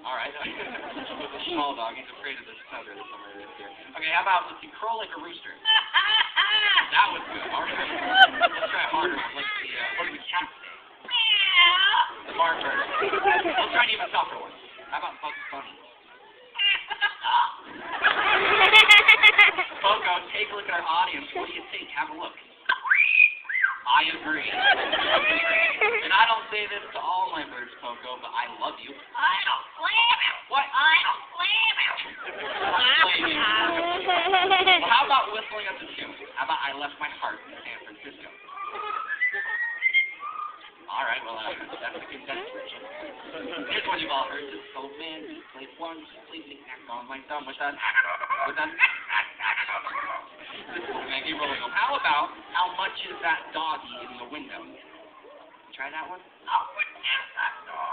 All right. With a small dog, he's afraid of this feather that's somewhere in here. Okay, how about let's see, crow like a rooster? That was good. All right. Let's try harder. Let's see. What do the cat say? The bark bird. Let's try an even softer one. How about Bugs Bunny? Poco, take a look at our audience. What do you think? Have a look. I agree. And I don't say this to all my birds, Poco, but I love you. I don't blame him. What? I don't blame him. Well, how about whistling us a tune? How about I left my heart in San Francisco? All right, well, that's a condensed version. Here's one you've all heard. Just so man, he played one, please knick-knack on my thumb. With that. This is Maggie rolling home. How about how much is that doggy in the window? Try that one? How much is that dog?